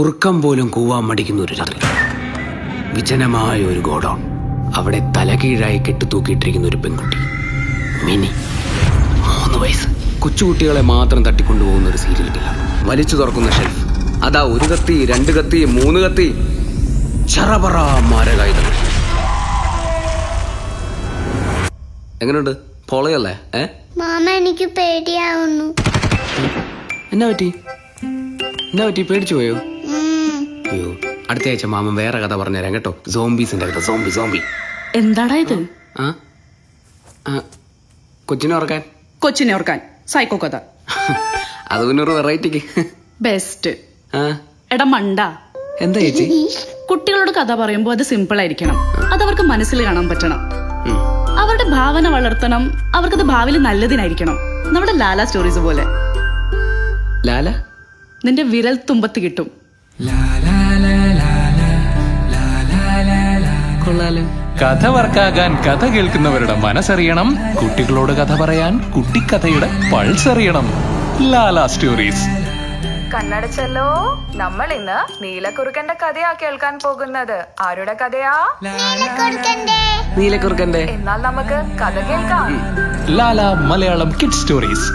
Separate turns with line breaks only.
കുറുക്കം പോലും കൂവാൻ മടിക്കുന്ന ഒരു രാത്രി. വിജനമായ ഒരു ഗോഡൗൺ. അവിടെ തലകീഴായി കെട്ടുതൂക്കിയിട്ടിരിക്കുന്ന ഒരു പെൺകുട്ടി, മിനി. 3 വയസ്സ്. കൊച്ചുകുട്ടികളെ മാത്രം തട്ടിക്കൊണ്ടുപോകുന്ന ഒരു സീരിയൽ കില്ല. വലിച്ചു തുറക്കുന്ന ഷെൽഫ്. അതാ 1 കത്തി, 2 കത്തി, 3 കത്തി, ചറപറ മാരകായുധങ്ങൾ. എങ്ങനെയുണ്ട്? പൊളയല്ലേ?
മാമ എനിക്ക് പേടിയാവുന്നു.
എന്നാ പറ്റി? പേടിച്ചു പോയോ? അയ്യോ, അടുത്ത ആഴ്ച മാമൻ വേറെ കഥ പറഞ്ഞുതരാം കേട്ടോ. സോംബീസിന്റെ കഥ. സോംബി.
എന്താടാ ഇത്?
കൊച്ചിനെ ഓർക്കാൻ
സൈക്കോ കഥ.
അത് പിന്നെ ഒരു വെറൈറ്റിക്ക്
ബെസ്റ്റ്. എടാ മണ്ട,
എന്താ ചേച്ചി?
കുട്ടികളോട് കഥ പറയുമ്പോ അത് സിമ്പിൾ ആയിരിക്കണം. അതവർക്ക് മനസ്സിൽ കാണാൻ പറ്റണം. അവരുടെ ഭാവന വളർത്തണം. അവർക്കത് ഭാവിയിൽ നല്ലതിനായിരിക്കണം. നമ്മുടെ ലാല സ്റ്റോറീസ് പോലെ.
ലാല
നിന്റെ വിരൽ തുമ്പത്ത് കിട്ടും.
കഥ വർക്കാകാൻ കഥ കേൾക്കുന്നവരുടെ മനസ്സറിയണം. കുട്ടികളോട് കഥ പറയാൻ കുട്ടിക്കഥയുടെ പൾസ് അറിയണം. ലാല സ്റ്റോറീസ്.
കണ്ണടച്ചല്ലോ. നമ്മൾ ഇന്ന് നീലക്കുറുക്കന്റെ കഥയാ കേൾക്കാൻ പോകുന്നത്. ആരുടെ കഥയാ?
നീലക്കുറുക്കന്റെ.
എന്നാൽ നമുക്ക് കഥ കേൾക്കാം.
Lala Malayalam kid stories.